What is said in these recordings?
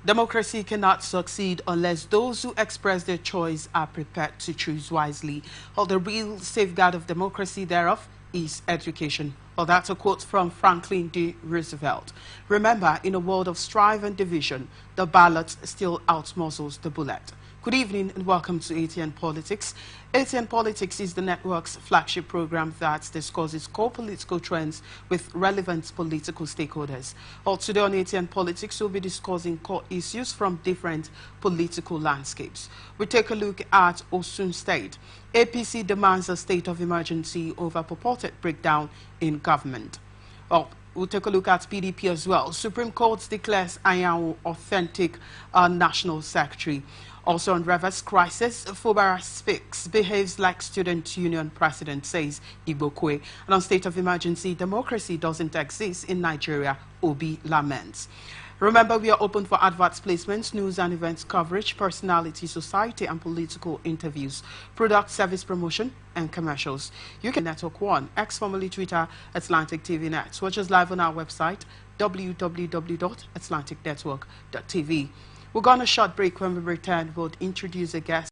Democracy cannot succeed unless those who express their choice are prepared to choose wisely. Well, the real safeguard of democracy thereof is education. Well, that's a quote from Franklin D. Roosevelt. Remember, in a world of strife and division, the ballot still outmuscles the bullet. Good evening and welcome to Atn Politics. Atn Politics is the network's flagship program that discusses core political trends with relevant political stakeholders. Well, today on Atn Politics, we'll be discussing core issues from different political landscapes. We take a look at Osun State. APC demands a state of emergency over purported breakdown in government. Well, we'll take a look at PDP as well. Supreme Court declares Anyanwu authentic national secretary. Also on reverse crisis, Fubara speaks, behaves like student union president, says Igbokwe. And on state of emergency, democracy doesn't exist in Nigeria, Obi laments. Remember, we are open for adverts, placements, news and events coverage, personality, society and political interviews, product service promotion and commercials. You can Network One, ex formerly Twitter, Atlantic TV Net. Watch us live on our website, www.atlanticnetwork.tv. We're going on a short break. When we return, we'll introduce a guest.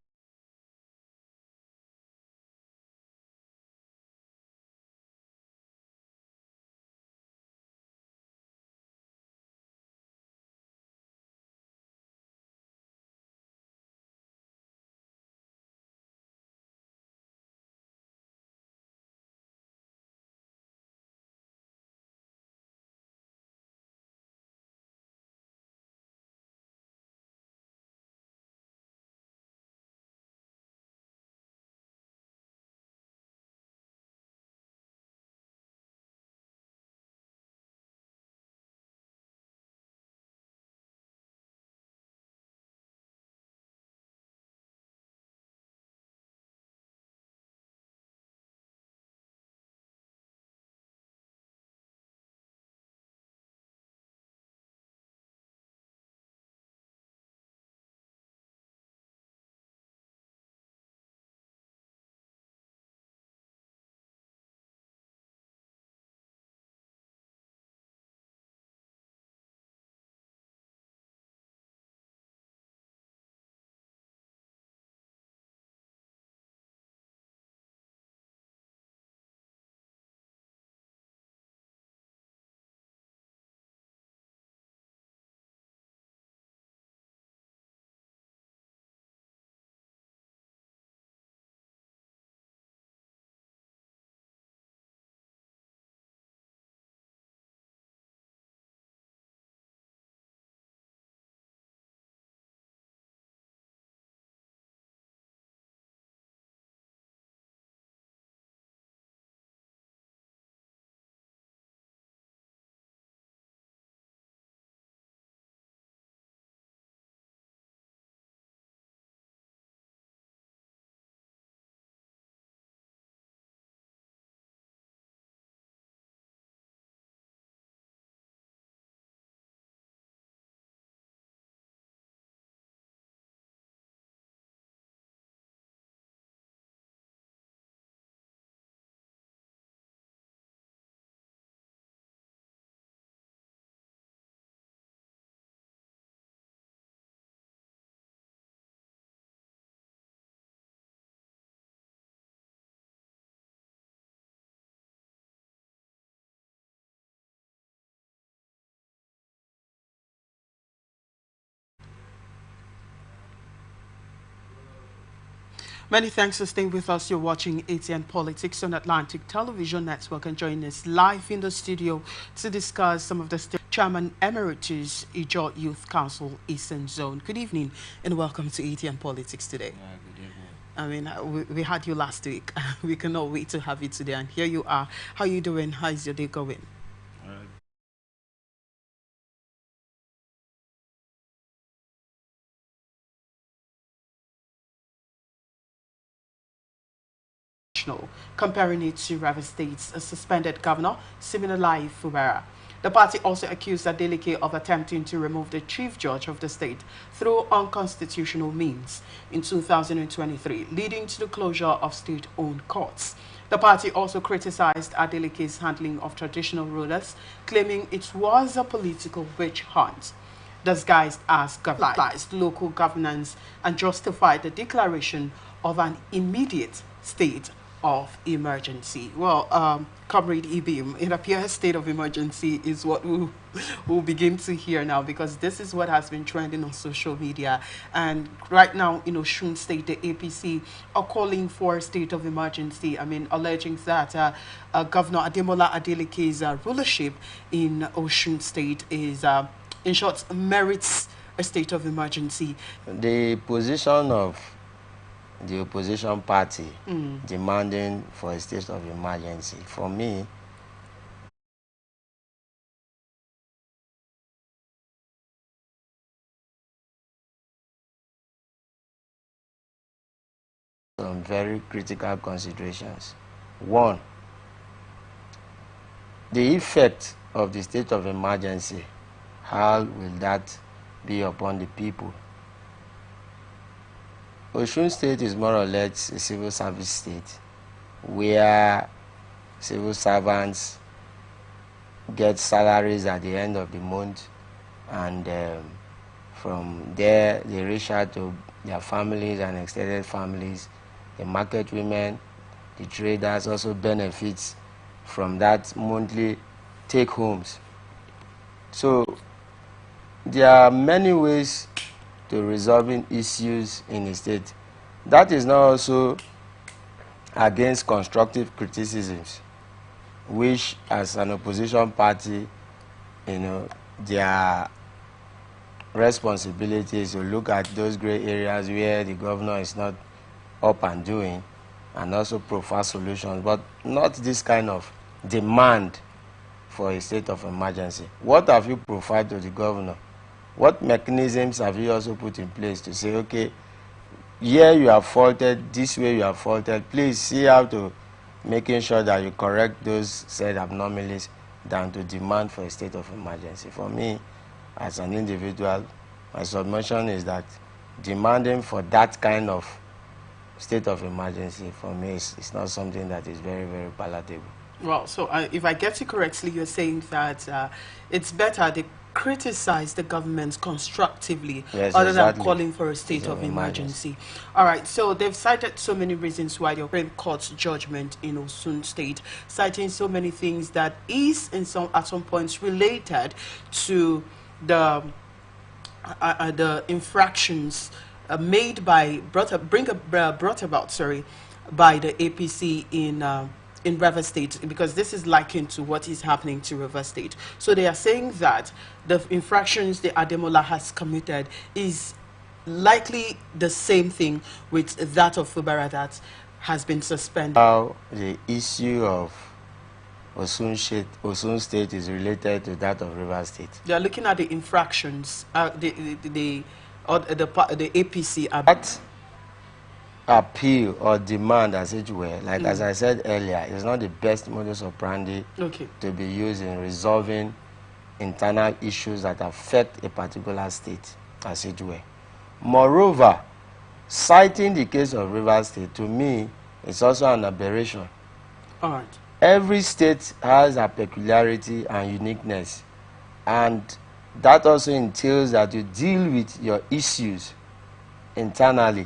Many thanks for staying with us. You're watching ATN Politics on Atlantic Television Network and joining us live in the studio to discuss some of the Chairman Emeritus Ijaw Youth Council Eastern Zone. Good evening and welcome to ATN Politics today. Good evening. I mean, we had you last week. We cannot wait to have you today. And here you are. How are you doing? How is your day going? Comparing it to Rivers State's suspended governor, Siminalayi Fubara. The party also accused Adeleke of attempting to remove the chief judge of the state through unconstitutional means in 2023, leading to the closure of state-owned courts. The party also criticized Adeleke's handling of traditional rulers, claiming it was a political witch hunt. disguised as local governance and justify the declaration of an immediate state of emergency. Well, Comrade Ibim, it appears state of emergency is what we'll begin to hear now, because this is what has been trending on social media. And right now, in Osun State, the APC are calling for a state of emergency. I mean, alleging that Governor Ademola Adeleke's rulership in Osun State is, in short, merits a state of emergency. The position of the opposition party demanding for a state of emergency, for me, some very critical considerations. One, the effect of the state of emergency, how will that be upon the people? Osun State is more or less a civil service state where civil servants get salaries at the end of the month, and from there they reach out to their families and extended families. The market women, the traders also benefits from that monthly take-homes. So there are many ways to resolving issues in a state. That is not also against constructive criticisms, which as an opposition party, their responsibility is to look at those gray areas where the governor is not up and doing, and also provide solutions, but not this kind of demand for a state of emergency. What have you provided to the governor? What mechanisms have you also put in place to say, okay, here you have faulted, this way you have faulted, please see how to making sure that you correct those said abnormalities than to demand for a state of emergency. For me, as an individual, my submission is that demanding for that kind of state of emergency, for me, is not something that is very, very palatable. Well, so if I get you correctly, you're saying that it's better they criticize the government constructively, yes, other exactly, than calling for a state of emergency. All right, so they've cited so many reasons why the Supreme Court's judgment in Osun State, citing so many things that is at some points related to the infractions made by brought about by the APC in Rivers State, because this is likened to what is happening to Rivers State. So they are saying that the infractions the Ademola has committed is likely the same thing with that of Fubara that has been suspended. How the issue of Osun State is related to that of Rivers State? They are looking at the infractions, the APC. That appeal or demand, as it were, like as I said earlier, is not the best modus operandi to be used in resolving internal issues that affect a particular state, as it were. Moreover, citing the case of Rivers State, to me, is also an aberration. All right. Every state has a peculiarity and uniqueness, and that also entails that you deal with your issues internally.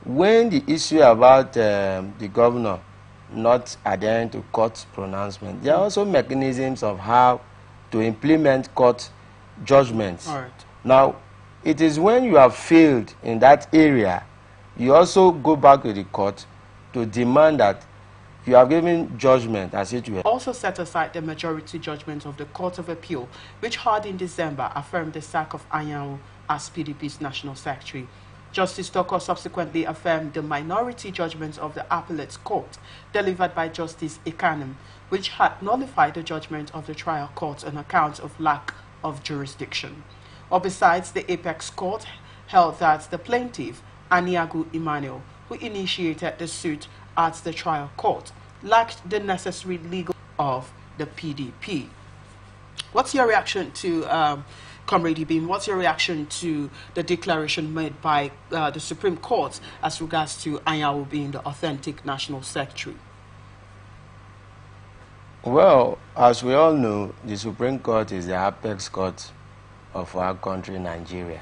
When the issue about the governor not adhering to court pronouncement, there are also mechanisms of how to implement court judgments. All right. Now, it is when you have failed in that area, you also go back to the court to demand that you have given judgment, as it were. Also set aside the majority judgment of the Court of Appeal, which heard in December affirmed the sack of Anyanwu as PDP's National Secretary. Justice Toko subsequently affirmed the minority judgment of the Appellate Court, delivered by Justice Ekanem, which had nullified the judgment of the trial court on account of lack of jurisdiction. Or besides, the Apex Court held that the plaintiff, Aniagu Emmanuel, who initiated the suit at the trial court, lacked the necessary legal of the PDP. What's your reaction to Comrade Ibim, what's your reaction to the declaration made by the Supreme Court as regards to Anyanwu being the authentic National Secretary? Well, as we all know, the Supreme Court is the apex court of our country, Nigeria.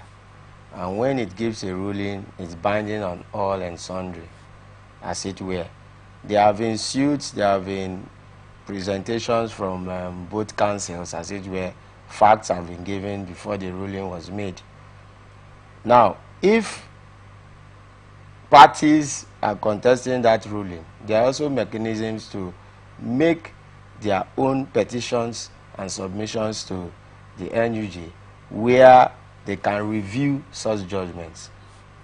And when it gives a ruling, it's binding on all and sundry, as it were. There have been suits, there have been presentations from both councils, as it were. Facts have been given before the ruling was made. Now, if parties are contesting that ruling, there are also mechanisms to make their own petitions and submissions to the NUJ, where they can review such judgments.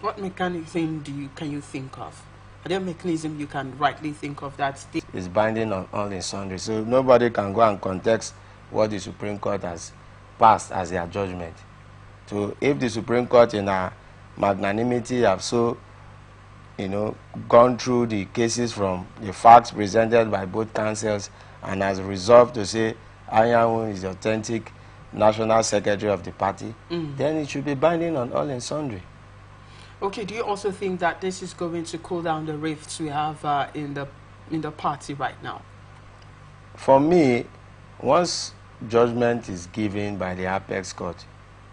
What mechanism can you think of? Are there mechanisms you can rightly think of that is binding on all in sundry? So nobody can go and contest what the Supreme Court has passed as their judgment. So if the Supreme Court in our magnanimity have so, gone through the cases from the facts presented by both councils and has resolved to say Anyanwu is the authentic national secretary of the party, then it should be binding on all and sundry. Okay, do you also think that this is going to cool down the rifts we have in the party right now? For me, once judgment is given by the apex court,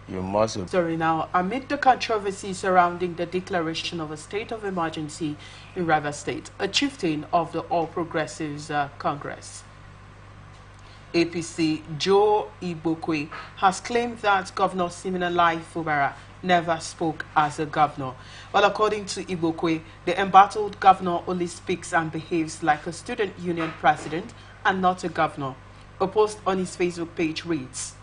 you must... Sorry, now, amid the controversy surrounding the declaration of a state of emergency in Rivers State, a chieftain of the All Progressives Congress, APC, Joe Igbokwe, has claimed that Governor Siminalayi Fubara never spoke as a governor. Well, according to Igbokwe, the embattled governor only speaks and behaves like a student union president and not a governor. A post on his Facebook page reads,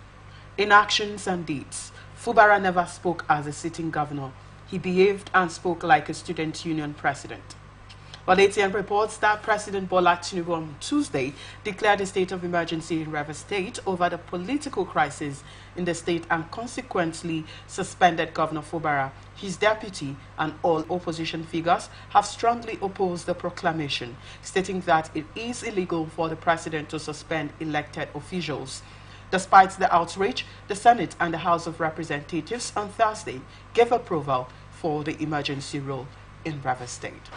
"In actions and deeds, Fubara never spoke as a sitting governor. He behaved and spoke like a student union president." Well, ATN reports that President Bola Tinubu on Tuesday declared a state of emergency in Rivers State over the political crisis in the state and consequently suspended Governor Fubara. His deputy and all opposition figures have strongly opposed the proclamation, stating that it is illegal for the president to suspend elected officials. Despite the outrage, the Senate and the House of Representatives on Thursday gave approval for the emergency rule in Rivers State.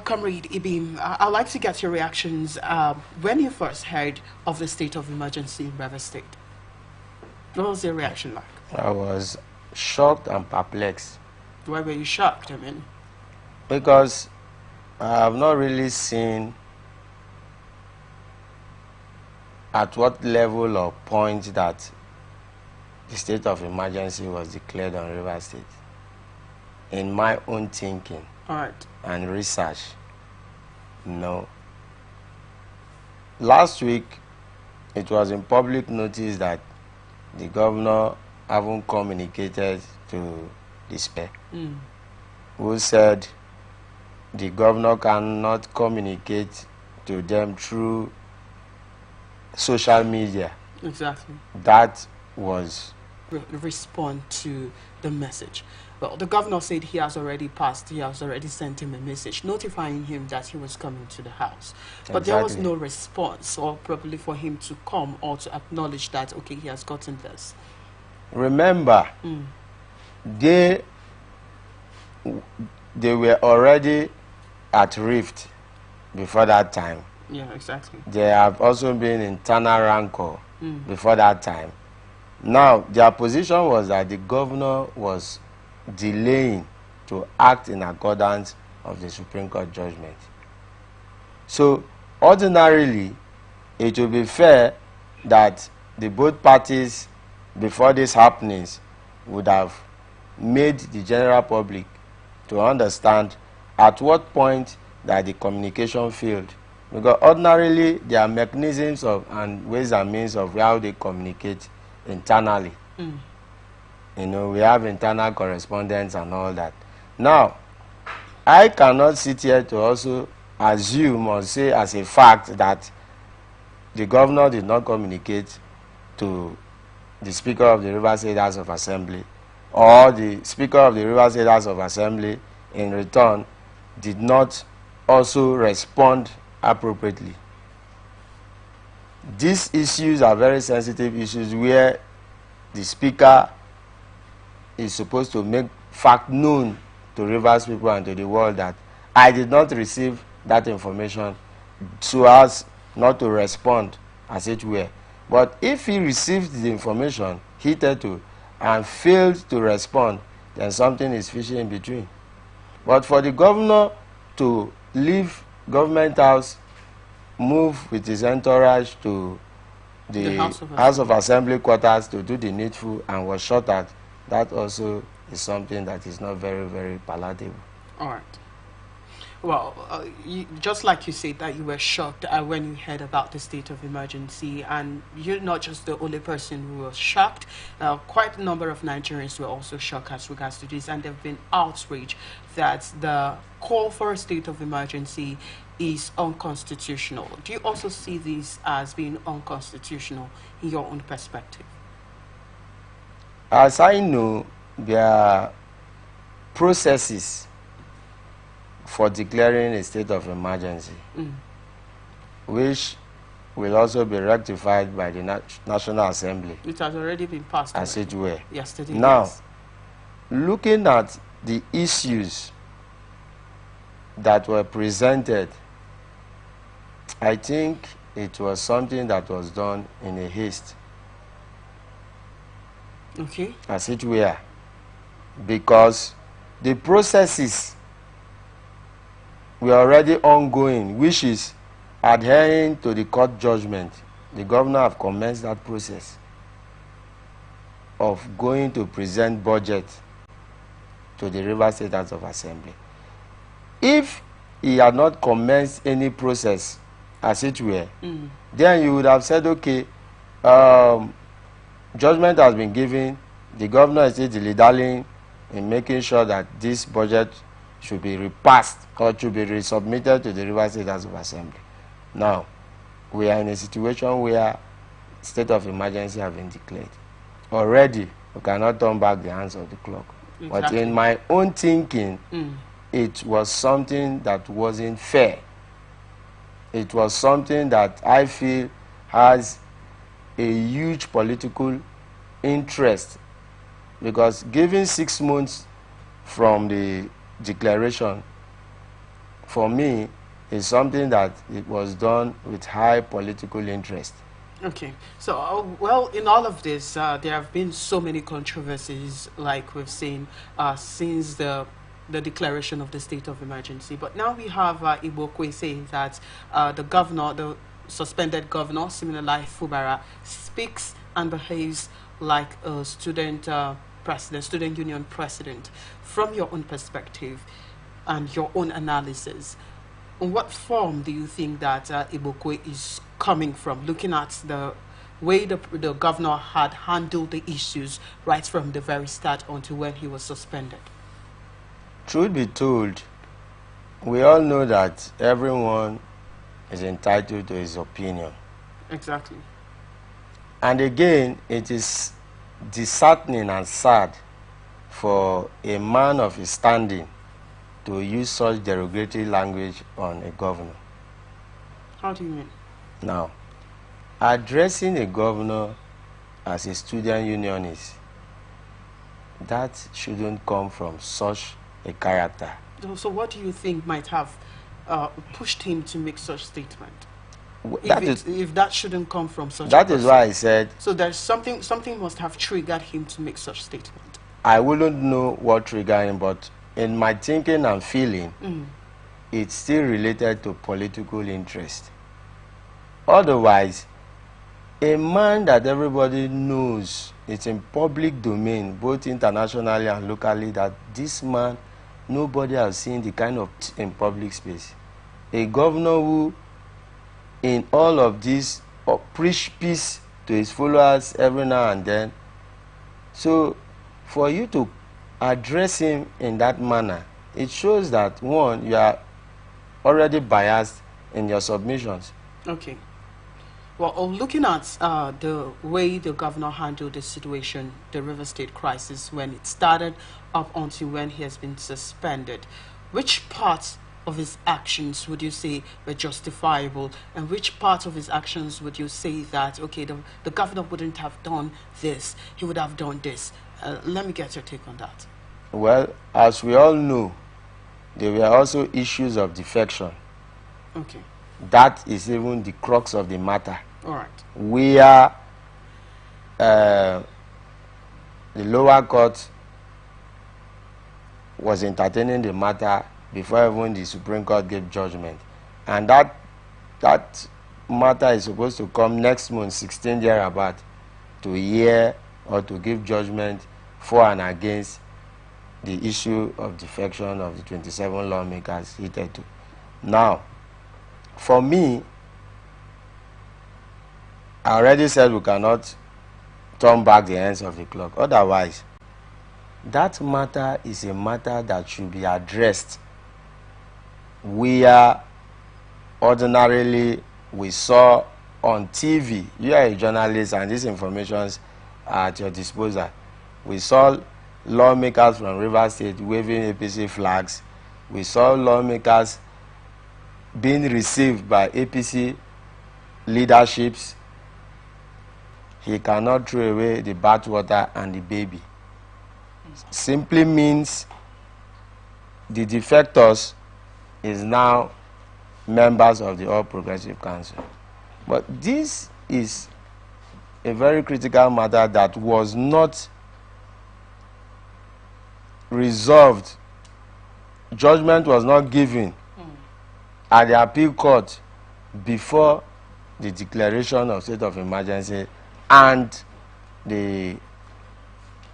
Comrade Ibim, I'd like to get your reactions when you first heard of the state of emergency in Rivers State. What was your reaction like? I was shocked and perplexed. Why were you shocked, I mean? Because I have not really seen at what level or point that the state of emergency was declared on Rivers State. In my own thinking, all right, and research, no. Last week, it was in public notice that the governor haven't communicated to the SPE, who said the governor cannot communicate to them through social media. Exactly. That was... respond to the message. Well, the governor said he has already sent him a message notifying him that he was coming to the house. But there was no response, or probably for him to come or to acknowledge that, okay, he has gotten this. Remember, they were already at rift before that time. Yeah, exactly. There have also been internal rancor before that time. Now, their position was that the governor was delaying to act in accordance of the Supreme Court judgment. So, ordinarily, it would be fair that the both parties, before these happenings, would have made the general public to understand at what point that the communication failed. Because ordinarily, there are mechanisms and ways and means of how they communicate internally. We have internal correspondence and all that. Now, I cannot sit here to also assume or say as a fact that the governor did not communicate to the Speaker of the Rivers State House of Assembly, or the Speaker of the Rivers State House of Assembly in return did not also respond appropriately. These issues are very sensitive issues where the Speaker is supposed to make fact known to Rivers people and to the world that I did not receive that information, so as not to respond as it were. But if he received the information, hitherto and failed to respond, then something is fishy in between. But for the governor to leave government house, move with his entourage to the House of Assembly quarters to do the needful and was shot at, that also is something that is not very, very palatable. All right. Well, just like you said that you were shocked when you heard about the state of emergency, and you're not just the only person who was shocked. Quite a number of Nigerians were also shocked as regards to this, and they've been outraged that the call for a state of emergency is unconstitutional. Do you also see this as being unconstitutional in your own perspective? As I know, there are processes for declaring a state of emergency, which will also be rectified by the National Assembly. It has already been passed as it were. Yesterday. Now, yes. Looking at the issues that were presented, I think it was something that was done in a haste. Okay. As it were. Because the processes were already ongoing, which is adhering to the court judgment. The governor have commenced that process of going to present budget to the Rivers State House of Assembly. If he had not commenced any process, as it were, then you would have said, okay, judgment has been given, the governor is still dilly-dallying in making sure that this budget should be repassed or should be resubmitted to the Rivers State House of Assembly. Now, we are in a situation where state of emergency has been declared. Already, we cannot turn back the hands of the clock. Exactly. But in my own thinking, it was something that wasn't fair. It was something that I feel has a huge political interest, because given 6 months from the declaration, for me, is something that it was done with high political interest. Okay, so well, in all of this, there have been so many controversies, like we've seen since the declaration of the state of emergency. But now we have Ibokwe saying that the governor, the suspended governor, Siminalayi Fubara, speaks and behaves like a student president, student union president. From your own perspective and your own analysis, in what form do you think that Ibokwe is coming from, looking at the way the governor had handled the issues right from the very start until when he was suspended? Truth be told, we all know that everyone is entitled to his opinion. Exactly. And again, it is disheartening and sad for a man of his standing to use such derogatory language on a governor. How do you mean? Now, addressing a governor as a student unionist, that shouldn't come from such a character. So what do you think might have pushed him to make such statement? If that shouldn't come from such that is why I said, so there's something must have triggered him to make such statement. I wouldn't know what triggered him, but in my thinking and feeling, it's still related to political interest. Otherwise, a man that everybody knows, it's in public domain, both internationally and locally, that this man, nobody has seen the kind of in public space. A governor who, in all of this, preach peace to his followers every now and then. So, for you to address him in that manner, it shows that, one, you are already biased in your submissions. Okay. Well, looking at the way the governor handled the situation, the River State crisis, when it started up until when he has been suspended, which parts of his actions would you say were justifiable, and which part of his actions would you say that, okay, the governor wouldn't have done this, he would have done this? Let me get your take on that. Well, as we all know, there were also issues of defection. Okay. That is even the crux of the matter. All right. Where the lower court was entertaining the matter before even the Supreme Court gave judgment. And that matter is supposed to come next month, 16th thereabout, to hear or to give judgment for and against the issue of defection of the 27 lawmakers hitherto. Now, for me, I already said we cannot turn back the hands of the clock. Otherwise, that matter is a matter that should be addressed where ordinarily we saw on TV. You are a journalist and these informations are at your disposal. We saw lawmakers from Rivers State waving APC flags. We saw lawmakers being received by APC leaderships. He cannot throw away the bathwater and the baby. Simply means the defectors is now members of the All Progressive Council. But this is a very critical matter that was not resolved. Judgment was not given at the appeal court before the declaration of state of emergency and the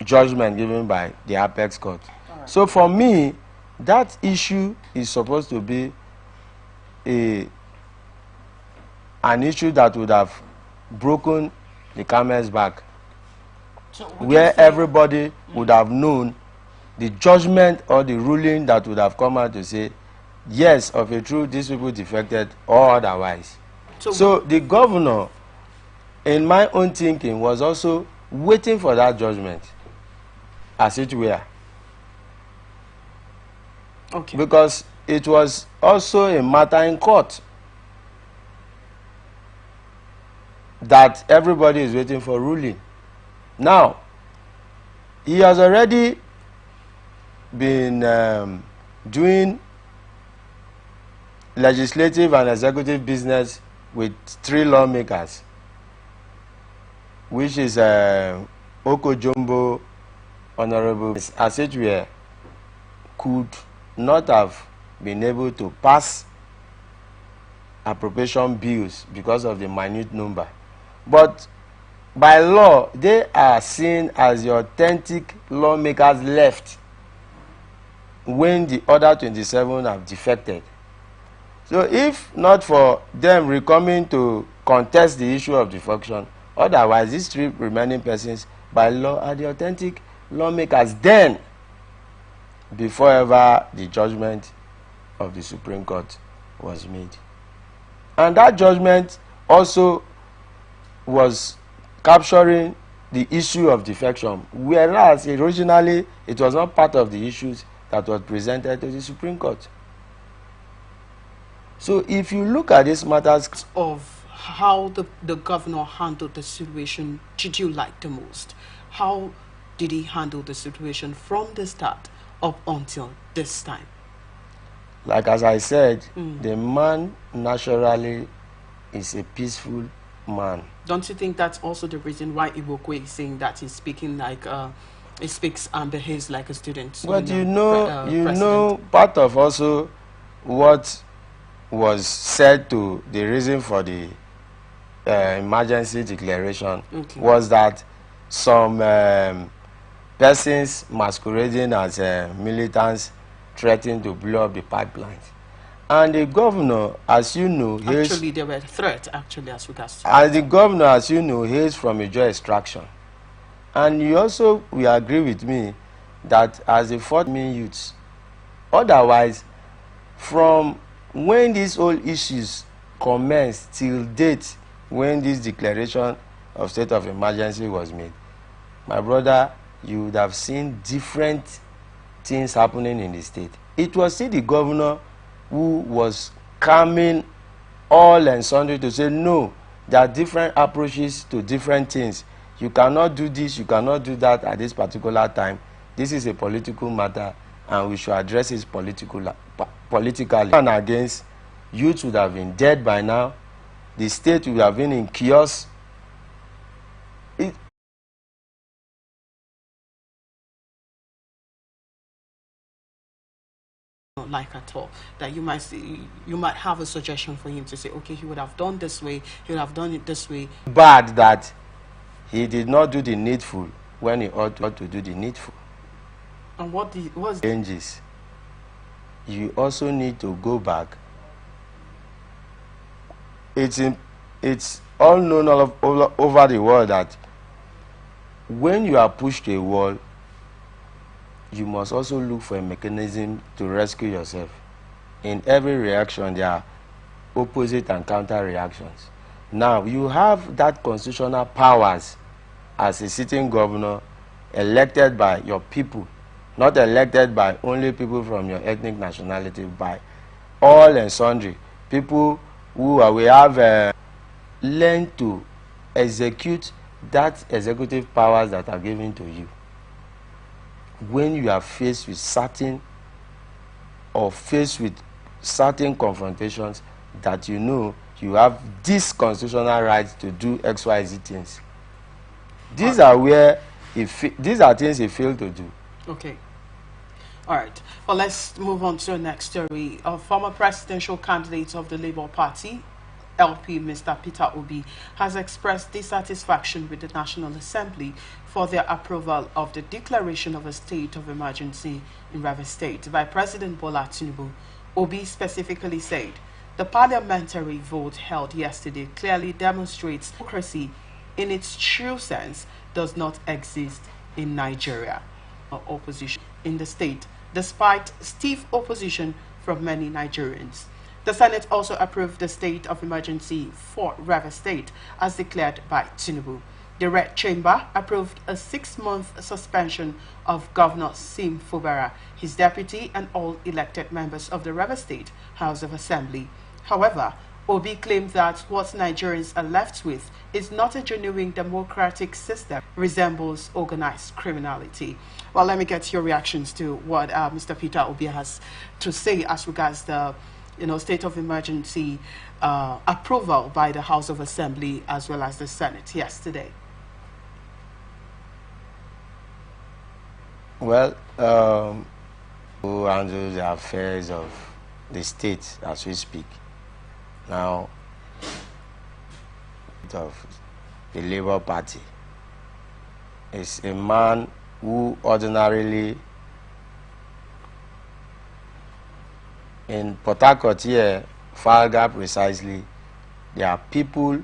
judgment given by the apex court. Right. So for me, that issue is supposed to be an issue that would have broken the camel's back, so where everybody would have known the judgment or the ruling that would have come out to say, yes, of a truth, these people defected or otherwise. So the governor, in my own thinking, was also waiting for that judgment, as it were. Okay. Because it was also a matter in court that everybody is waiting for ruling. Now, he has already been doing legislative and executive business with 3 lawmakers, which is Okojumbo, Honorable, as it were, could not have been able to pass appropriation bills because of the minute number. But by law, they are seen as the authentic lawmakers left when the other 27 have defected. So if not for them recoming to contest the issue of defection, otherwise these 3 remaining persons by law are the authentic lawmakers then, before ever the judgment of the Supreme Court was made. And that judgment also was capturing the issue of defection, whereas originally it was not part of the issues that was presented to the Supreme Court. So if you look at these matters of how the governor handled the situation, did you like the most? How did he handle the situation from the start up until this time? Like as I said, the man naturally is a peaceful man. Don't you think that's also the reason why Igokwe is saying that he's speaking like he speaks and behaves like a student? But you know, part of also what was said to the reason for the emergency declaration was that some persons masquerading as militants threatened to blow up the pipelines. And the governor, as you know, actually they were a threat, actually, as regards to as the governor, as you know, hails from a joy extraction. And you also will agree with me that as a 4th main youths, otherwise, from when these whole issues commenced till date, when this declaration of state of emergency was made, my brother, you would have seen different things happening in the state. It was still the governor who was calming all and sundry to say, no, there are different approaches to different things. You cannot do this, you cannot do that at this particular time. This is a political matter, and we should address it politically. And against, youth would have been dead by now. The state would have been in chaos. not like at all, that you might have a suggestion for him to say, okay, he would have done this way, he would have done it this way. Bad that he did not do the needful when he ought to do the needful. And what was changes? You also need to go back. It's all known all over the world that when you are pushed to a wall, you must also look for a mechanism to rescue yourself. In every reaction, there are opposite and counter reactions. Now, you have that constitutional powers as a sitting governor elected by your people, not elected by only people from your ethnic nationality, by all and sundry. People who we have learned to execute that executive powers that are given to you. When you are faced with certain confrontations that you know you have this constitutional right to do XYZ things. These are where these are things he failed to do. Okay. All right. Well, let's move on to the next story. A former presidential candidate of the Labour Party, LP, Mr. Peter Obi, has expressed dissatisfaction with the National Assembly for their approval of the declaration of a state of emergency in Rivers State by President Bola Tinubu. Obi specifically said, the parliamentary vote held yesterday clearly demonstrates democracy in its true sense does not exist in Nigeria. Opposition in the state, despite stiff opposition from many Nigerians. The Senate also approved the state of emergency for Rivers State as declared by Tinubu. The Red Chamber approved a 6-month suspension of Governor Sim Fubara, his deputy, and all elected members of the Rivers State House of Assembly. However, Obi claimed that what Nigerians are left with is not a genuine democratic system, resembles organized criminality. Well, let me get your reactions to what Mr. Peter Obi has to say as regards the state of emergency approval by the House of Assembly as well as the Senate yesterday. Well, who handles the affairs of the state as we speak now, of the Labour Party, is a man who ordinarily in Port Harcourt here, Falga precisely, there are people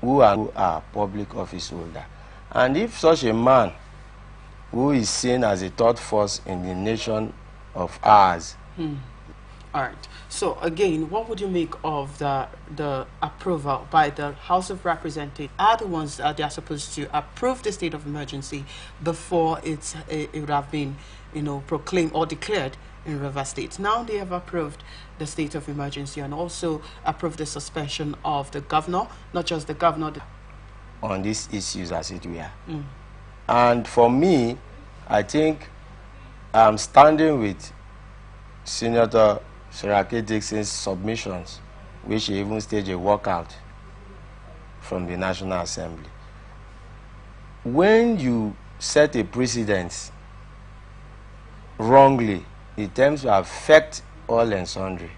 who are public office holder. And if such a man who is seen as a third force in the nation of ours. All right. So again, what would you make of the approval by the House of Representatives? Are the ones that they are supposed to approve the state of emergency before it would have been, proclaimed or declared in Rivers State. Now they have approved the state of emergency and also approved the suspension of the governor, not just the governor. On these issues as it were. And for me, I think I'm standing with Senator Seraki Dixon's submissions, which he even staged a walkout from the National Assembly. When you set a precedent wrongly, it tends to affect all and sundry.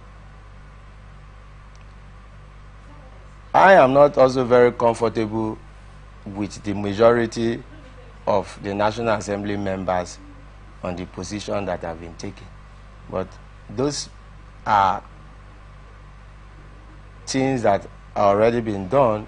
I am not also very comfortable with the majority of the National Assembly members on the position that have been taken. But those are things that are already been done.